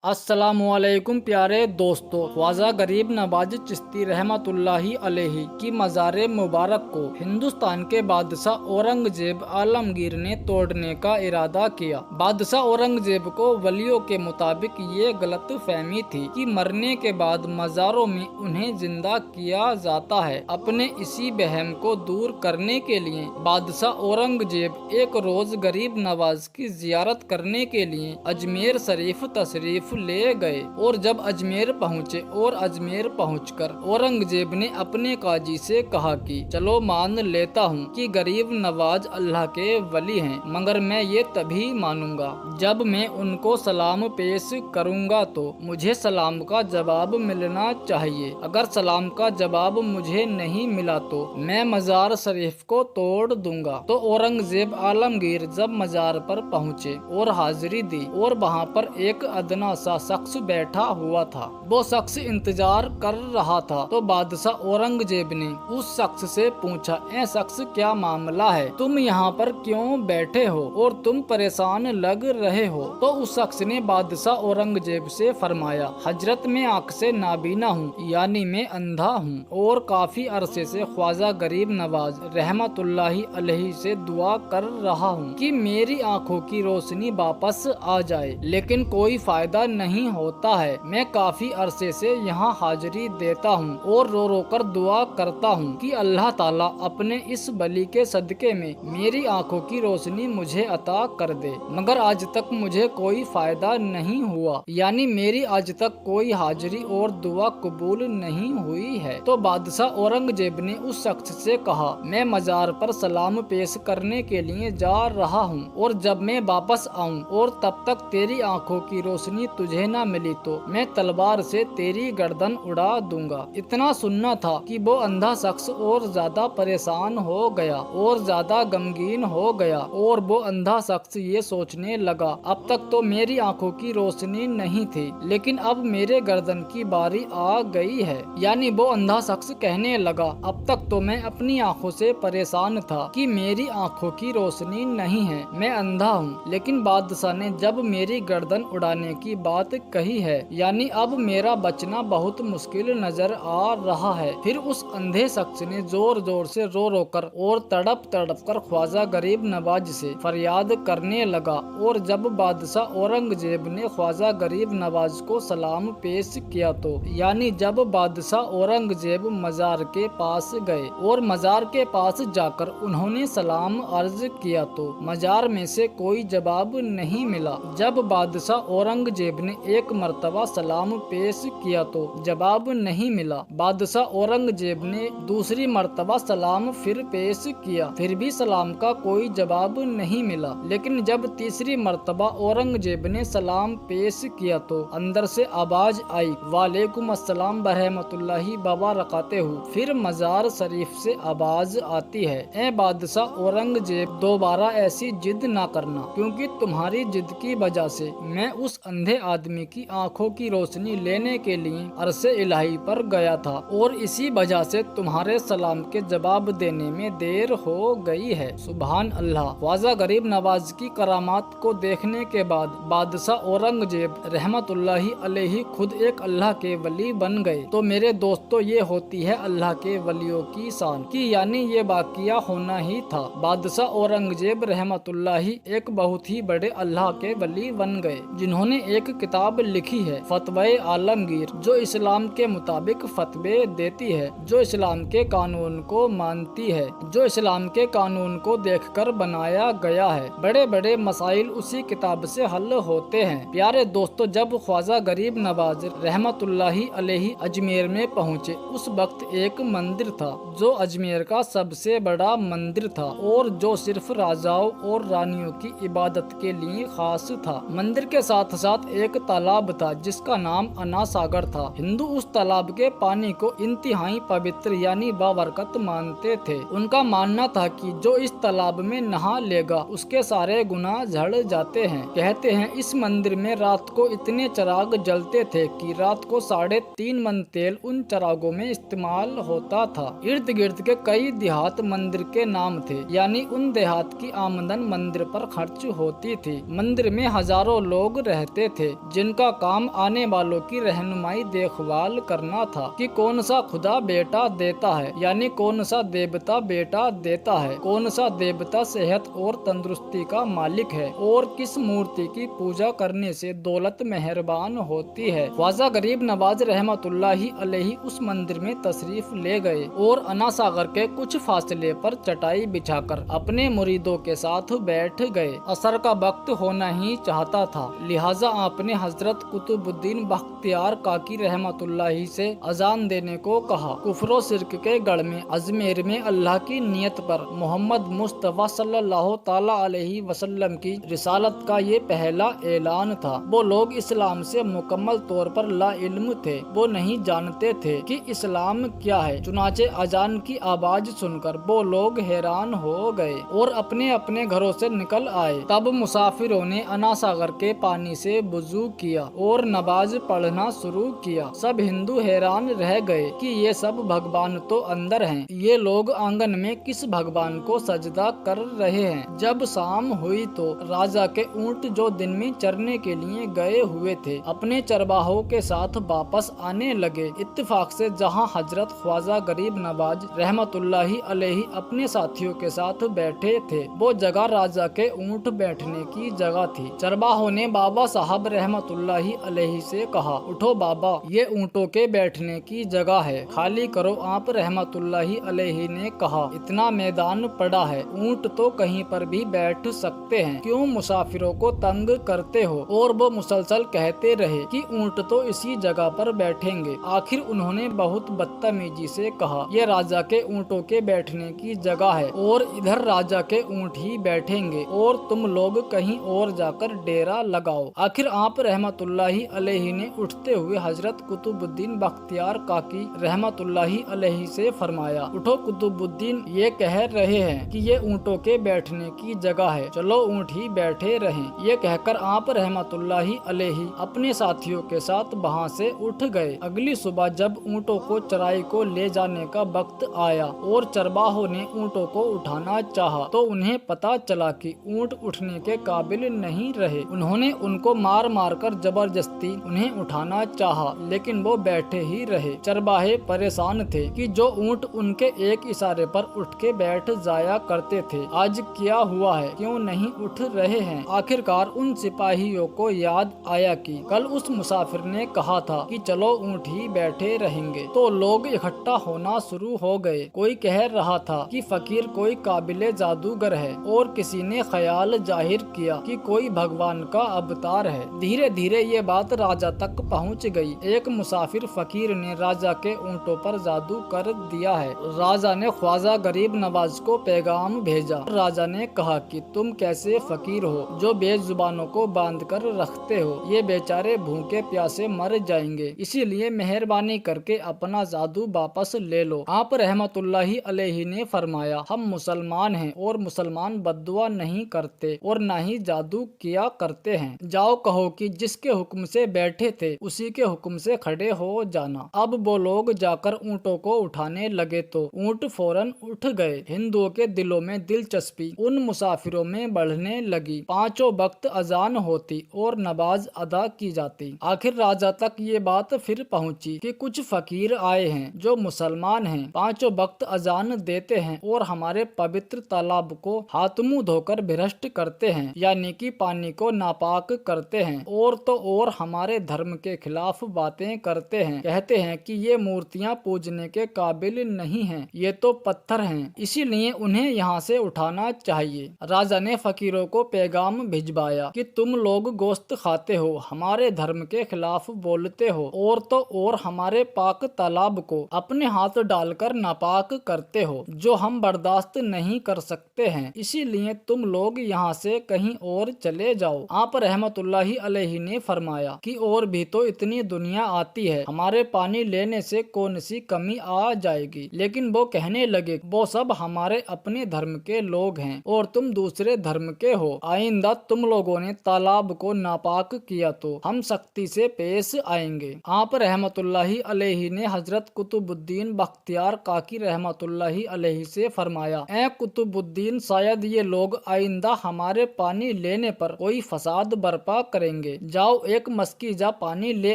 अस्सलामुअलैकुम प्यारे दोस्तों, ख्वाजा गरीब नवाज चिश्ती रहमतुल्लाहि अलैहि की मज़ार मुबारक को हिंदुस्तान के बादशाह औरंगजेब आलमगीर ने तोड़ने का इरादा किया। बादशाह औरंगजेब को वलियों के मुताबिक ये गलत फहमी थी कि मरने के बाद मज़ारों में उन्हें जिंदा किया जाता है। अपने इसी वहम को दूर करने के लिए बादशाह औरंगजेब एक रोज गरीब नवाज की जियारत करने के लिए अजमेर शरीफ तशरीफ ले गए और जब अजमेर पहुँचे और अजमेर पहुंचकर औरंगजेब ने अपने काजी से कहा कि चलो मान लेता हूँ कि गरीब नवाज अल्लाह के वली हैं, मगर मैं ये तभी मानूंगा जब मैं उनको सलाम पेश करूंगा तो मुझे सलाम का जवाब मिलना चाहिए। अगर सलाम का जवाब मुझे नहीं मिला तो मैं मजार शरीफ को तोड़ दूंगा। तो औरंगजेब आलमगीर जब मजार पर पहुँचे और हाजिरी दी और वहाँ पर एक अदना सा शख्स बैठा हुआ था। वो शख्स इंतजार कर रहा था। तो बादशाह औरंगजेब ने उस शख्स से पूछा, ए शख्स क्या मामला है, तुम यहाँ पर क्यों बैठे हो और तुम परेशान लग रहे हो। तो उस शख्स ने बादशाह औरंगजेब से फरमाया, हजरत मैं आँख से नाबीना हूँ, यानी मैं अंधा हूँ और काफी अरसे से ख्वाजा गरीब नवाज रहमतुल्लाहि अलैहि से दुआ कर रहा हूँ कि मेरी आँखों की रोशनी वापस आ जाए, लेकिन कोई फायदा नहीं होता है। मैं काफी अरसे से यहाँ हाजिरी देता हूँ और रो रो कर दुआ करता हूँ कि अल्लाह ताला अपने इस बली के सदके में मेरी आंखों की रोशनी मुझे अता कर दे, मगर आज तक मुझे कोई फायदा नहीं हुआ, यानी मेरी आज तक कोई हाजिरी और दुआ कबूल नहीं हुई है। तो बादशाह औरंगजेब ने उस शख्स से कहा, मैं मजार पर सलाम पेश करने के लिए जा रहा हूँ और जब मैं वापस आऊँ और तब तक तेरी आंखों की रोशनी तुझे न मिली तो मैं तलवार से तेरी गर्दन उड़ा दूंगा। इतना सुनना था कि वो अंधा शख्स और ज्यादा परेशान हो गया और ज्यादा गमगीन हो गया और वो अंधा शख्स ये सोचने लगा, अब तक तो मेरी आंखों की रोशनी नहीं थी, लेकिन अब मेरे गर्दन की बारी आ गई है। यानी वो अंधा शख्स कहने लगा, अब तक तो मैं अपनी आंखों से परेशान था कि मेरी आंखों की रोशनी नहीं है, मैं अंधा हूँ, लेकिन बादशाह ने जब मेरी गर्दन उड़ाने की बात कही है, यानी अब मेरा बचना बहुत मुश्किल नजर आ रहा है। फिर उस अंधे शख्स ने जोर जोर से रो रो कर और तड़प तड़प कर ख्वाजा गरीब नवाज से फरियाद करने लगा। और जब बादशाह औरंगजेब ने ख्वाजा गरीब नवाज को सलाम पेश किया तो यानी जब बादशाह औरंगजेब मजार के पास गए और मजार के पास जाकर उन्होंने सलाम अर्ज किया तो मजार में से कोई जवाब नहीं मिला। जब बादशाह औरंगजेब ने एक मर्तबा सलाम पेश किया तो जवाब नहीं मिला। बादशाह औरंगजेब ने दूसरी मर्तबा सलाम फिर पेश किया, फिर भी सलाम का कोई जवाब नहीं मिला। लेकिन जब तीसरी मर्तबा औरंगजेब ने सलाम पेश किया तो अंदर से आवाज आई, वालेकुम अस्सलाम बरहमतुल्लाहि वबरकातुहू। फिर मजार शरीफ से आवाज आती है, ए बादशाह औरंगजेब दोबारा ऐसी जिद ना करना, क्योंकि तुम्हारी जिद की वजह से मैं उस अंधे आदमी की आंखों की रोशनी लेने के लिए अरसे इलाही पर गया था और इसी वजह से तुम्हारे सलाम के जवाब देने में देर हो गई है। सुभान अल्लाह। ख्वाजा गरीब नवाज की करामात को देखने के बाद बादशाह औरंगजेब रहमतुल्लाहि अलैहि खुद एक अल्लाह के वली बन गए। तो मेरे दोस्तों, ये होती है अल्लाह के वलियों की शान की, यानी ये वाकिया होना ही था। बादशाह औरंगजेब रहमतुल्लाहि एक बहुत ही बड़े अल्लाह के वली बन गए, जिन्होंने एक किताब लिखी है फतवे आलमगीर, जो इस्लाम के मुताबिक फतवे देती है, जो इस्लाम के कानून को मानती है, जो इस्लाम के कानून को देखकर बनाया गया है। बड़े बड़े मसाइल उसी किताब से हल होते हैं। प्यारे दोस्तों, जब ख्वाजा गरीब नवाज रहमतुल्लाहि अलैहि अजमेर में पहुँचे, उस वक्त एक मंदिर था जो अजमेर का सबसे बड़ा मंदिर था और जो सिर्फ राजाओं और रानियों की इबादत के लिए खास था। मंदिर के साथ साथ एक तालाब था जिसका नाम अना सागर था। हिंदू उस तालाब के पानी को इंतहाई पवित्र यानी बाबरकत मानते थे। उनका मानना था कि जो इस तालाब में नहा लेगा उसके सारे गुनाह झड़ जाते हैं। कहते हैं इस मंदिर में रात को इतने चिराग जलते थे कि रात को 3.5 मन तेल उन चिरागों में इस्तेमाल होता था। इर्द गिर्द के कई देहात मंदिर के नाम थे, यानी उन देहात की आमदन मंदिर पर खर्च होती थी। मंदिर में हजारों लोग रहते थे تھے जिनका काम आने वालों की रहनुमाई देखभाल करना था कि कौन सा खुदा बेटा देता है, यानी कौन सा देवता बेटा देता है, कौन सा देवता सेहत और तंदुरुस्ती का मालिक है और किस मूर्ति की पूजा करने से दौलत मेहरबान होती है। ख्वाजा गरीब नवाज रहमतुल्लाहि अलैहि उस मंदिर में तशरीफ ले गए और अना सागर के कुछ फासले पर चटाई बिछाकर अपने मुरीदों के साथ बैठ गए। असर का वक्त होना ही चाहता था, लिहाजा आपने हजरत कुतुबुद्दीन बख्तियार काकी रहमतुल्लाहि से अजान देने को कहा। कुफरो शिर्क के गढ़ में अजमेर में अल्लाह की नियत पर मोहम्मद मुस्तफा सल्लल्लाहु ताला अलैहि वसल्लम की रिसालत का ये पहला ऐलान था। वो लोग इस्लाम से मुकम्मल तौर पर ला इल्म थे, वो नहीं जानते थे कि इस्लाम क्या है। चुनाचे अजान की आवाज सुनकर वो लोग हैरान हो गए और अपने अपने घरों से निकल आए। तब मुसाफिरों ने अना सागर के पानी से वुजू किया और नमाज पढ़ना शुरू किया। सब हिंदू हैरान रह गए कि ये सब भगवान तो अंदर हैं, ये लोग आंगन में किस भगवान को सजदा कर रहे हैं। जब शाम हुई तो राजा के ऊंट जो दिन में चरने के लिए गए हुए थे अपने चरवाहों के साथ वापस आने लगे। इत्तेफाक से जहां हजरत ख्वाजा गरीब नवाज रहमतुल्लाहि अलैहि अपने साथियों के साथ बैठे थे वो जगह राजा के ऊंट बैठने की जगह थी। चरवाहों ने बाबा साहब रहमतुल्लाहि अलैहि से कहा, उठो बाबा, ये ऊंटों के बैठने की जगह है, खाली करो। आप रहमतुल्लाहि अलैहि ने कहा, इतना मैदान पड़ा है, ऊंट तो कहीं पर भी बैठ सकते हैं, क्यों मुसाफिरों को तंग करते हो। और वो मुसलसल कहते रहे कि ऊंट तो इसी जगह पर बैठेंगे। आखिर उन्होंने बहुत बदतमीजी से कहा, ये राजा के ऊंटों के बैठने की जगह है और इधर राजा के ऊंट ही बैठेंगे और तुम लोग कहीं और जाकर डेरा लगाओ। आखिर आप रहमतुल्लाहि अलैहि ने उठते हुए हजरत कुतुबुद्दीन बख्तियार काकी रहमतुल्लाहि अलैहि से फरमाया, उठो कुतुबुद्दीन, ये कह रहे हैं कि ये ऊंटों के बैठने की जगह है, चलो ऊंट ही बैठे रहें। ये कहकर आप रहमतुल्लाहि अलैहि अपने साथियों के साथ वहां से उठ गए। अगली सुबह जब ऊंटों को चराई को ले जाने का वक्त आया और चरवाहों ने ऊंटों को उठाना चाहा तो उन्हें पता चला कि ऊंट उठने के काबिल नहीं रहे। उन्होंने उनको मार मार कर जबरदस्ती उन्हें उठाना चाहा, लेकिन वो बैठे ही रहे। चरवाहे परेशान थे कि जो ऊंट उनके एक इशारे पर उठ के बैठ जाया करते थे आज क्या हुआ है, क्यों नहीं उठ रहे हैं। आखिरकार उन सिपाहियों को याद आया कि कल उस मुसाफिर ने कहा था कि चलो ऊंट ही बैठे रहेंगे। तो लोग इकट्ठा होना शुरू हो गए। कोई कह रहा था कि फकीर कोई काबिले जादूगर है और किसी ने ख्याल जाहिर किया कि कोई भगवान का अवतार है। धीरे धीरे ये बात राजा तक पहुंच गई। एक मुसाफिर फकीर ने राजा के ऊंटों पर जादू कर दिया है। राजा ने ख्वाजा गरीब नवाज को पैगाम भेजा। राजा ने कहा कि तुम कैसे फकीर हो जो बेजुबानों को बांध कर रखते हो, ये बेचारे भूखे प्यासे मर जाएंगे, इसीलिए मेहरबानी करके अपना जादू वापस ले लो। आप रहमतुल्लाहि अलैहि ने फरमाया, हम मुसलमान हैं और मुसलमान बद्दुआ नहीं करते और न ही जादू किया करते हैं। जाओ कहो कि जिसके हुक्म से बैठे थे उसी के हुक्म से खड़े हो जाना। अब वो लोग जाकर ऊंटों को उठाने लगे तो ऊंट फौरन उठ गए। हिंदुओं के दिलों में दिलचस्पी उन मुसाफिरों में बढ़ने लगी। पांचों वक्त अजान होती और नमाज अदा की जाती। आखिर राजा तक ये बात फिर पहुंची कि कुछ फकीर आए हैं जो मुसलमान हैं, पांचों वक्त अजान देते हैं और हमारे पवित्र तालाब को हाथ मुंह धोकर भ्रष्ट करते हैं, यानी कि पानी को नापाक करते हैं और तो और हमारे धर्म के खिलाफ बातें करते हैं। कहते हैं कि ये मूर्तियां पूजने के काबिल नहीं हैं, ये तो पत्थर हैं, इसीलिए उन्हें यहाँ से उठाना चाहिए। राजा ने फकीरों को पैगाम भिजवाया कि तुम लोग गोश्त खाते हो, हमारे धर्म के खिलाफ बोलते हो और तो और हमारे पाक तालाब को अपने हाथ डालकर नापाक करते हो, जो हम बर्दाश्त नहीं कर सकते हैं, इसीलिए तुम लोग यहाँ से कहीं और चले जाओ। आप रहमतुल्लाहि अलैहि ने फरमाया कि और भी तो इतनी दुनिया आती है, हमारे पानी लेने से कौन सी कमी आ जाएगी। लेकिन वो कहने लगे, वो सब हमारे अपने धर्म के लोग हैं और तुम दूसरे धर्म के हो। आइंदा तुम लोगों ने तालाब को नापाक किया तो हम सख्ती से पेश आएंगे। आप रहमतुल्लाहि अलैहि ने हजरत कुतुबुद्दीन बख्तियार काकी रहमतुल्लाहि अलैहि से फरमाया, ए कुतुबुद्दीन, शायद ये लोग आइंदा हमारे पानी लेने पर कोई फसाद बर्पा करेंगे। देंगे। जाओ एक मस्कीजा पानी ले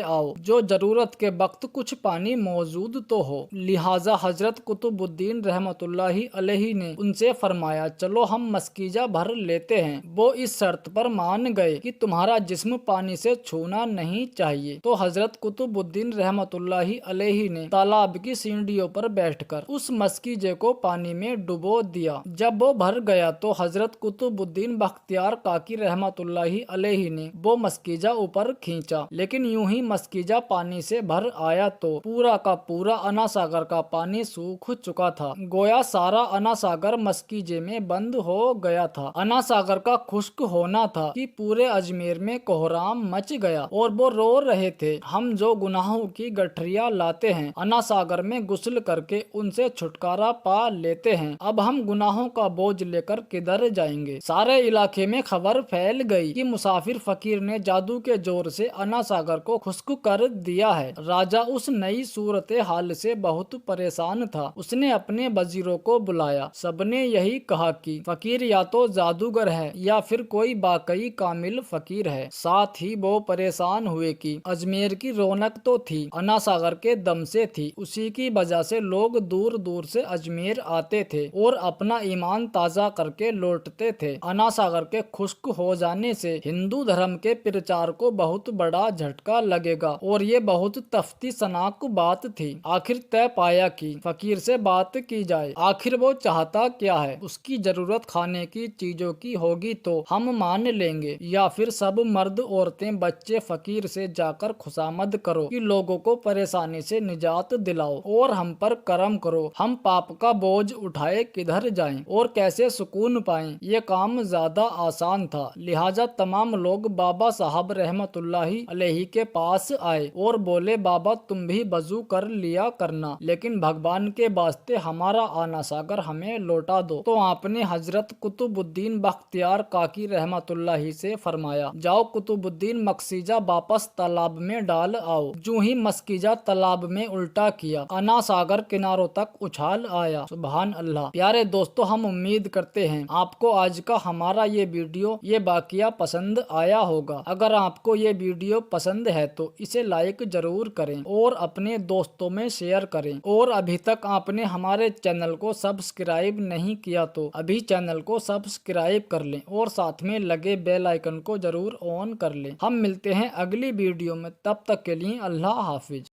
आओ, जो जरूरत के वक्त कुछ पानी मौजूद तो हो। लिहाजा हजरत कुतुबुद्दीन रहमतुल्लाहि अलैहि ने उनसे फरमाया, चलो हम मस्कीजा भर लेते हैं। वो इस शर्त पर मान गए कि तुम्हारा जिस्म पानी से छूना नहीं चाहिए। तो हजरत कुतुबुद्दीन रहमतुल्लाहि अलैहि ने तालाब की सीढ़ियों पर बैठकर उस मस्कीजे को पानी में डुबो दिया। जब वो भर गया तो हजरत कुतुबुद्दीन बख्तियार काकी रहमतुल्लाहि अलैहि ने वो मस्कीजा ऊपर खींचा, लेकिन यूं ही मस्कीजा पानी से भर आया तो पूरा का पूरा अना सागर का पानी सूख चुका था। गोया सारा अना सागर मस्कीजे में बंद हो गया था। अना सागर का खुश्क होना था कि पूरे अजमेर में कोहराम मच गया और वो रो रहे थे, हम जो गुनाहों की गठरिया लाते हैं, अना सागर में गुस्ल करके उनसे छुटकारा पा लेते हैं। अब हम गुनाहों का बोझ लेकर किधर जाएंगे। सारे इलाके में खबर फैल गई कि मुसाफिर फकीर ने जादू के जोर से अना सागर को खुश्क कर दिया है। राजा उस नई सूरत हाल से बहुत परेशान था। उसने अपने वजीरों को बुलाया। सबने यही कहा कि फकीर या तो जादूगर है या फिर कोई बाकई कामिल फकीर है। साथ ही वो परेशान हुए कि अजमेर की रौनक तो थी, अना सागर के दम से थी। उसी की वजह से लोग दूर दूर से अजमेर आते थे और अपना ईमान ताजा करके लौटते थे। अना सागर के खुश्क हो जाने से हिंदू धर्म के प्रचार को बहुत बड़ा झटका लगेगा और ये बहुत तफ्तीशनाक बात थी। आखिर तय पाया कि फकीर से बात की जाए। आखिर वो चाहता क्या है। उसकी जरूरत खाने की चीजों की होगी तो हम मान लेंगे, या फिर सब मर्द औरतें बच्चे फकीर से जाकर खुशामद करो कि लोगों को परेशानी से निजात दिलाओ और हम पर करम करो। हम पाप का बोझ उठाए किधर जाएं और कैसे सुकून पाएं। ये काम ज्यादा आसान था। लिहाजा तमाम लोग बाबा साहब रहमतुल्लाहि अलैहि के पास आए और बोले, बाबा तुम भी वजू कर लिया करना, लेकिन भगवान के वास्ते हमारा आना सागर हमें लौटा दो। तो आपने हजरत कुतुबुद्दीन बख्तियार काकी रहमतुल्लाहि से फरमाया, जाओ कुतुबुद्दीन मस्कीजा वापस तालाब में डाल आओ। जो ही मस्कीजा तालाब में उल्टा किया, अना सागर किनारों तक उछाल आया। सुभान अल्लाह। प्यारे दोस्तों, हम उम्मीद करते हैं आपको आज का हमारा ये वीडियो, ये वाकया पसंद आया होगा। अगर आपको ये वीडियो पसंद है तो इसे लाइक जरूर करें और अपने दोस्तों में शेयर करें। और अभी तक आपने हमारे चैनल को सब्सक्राइब नहीं किया तो अभी चैनल को सब्सक्राइब कर लें और साथ में लगे बेल आइकन को जरूर ऑन कर लें। हम मिलते हैं अगली वीडियो में, तब तक के लिए अल्लाह हाफिज।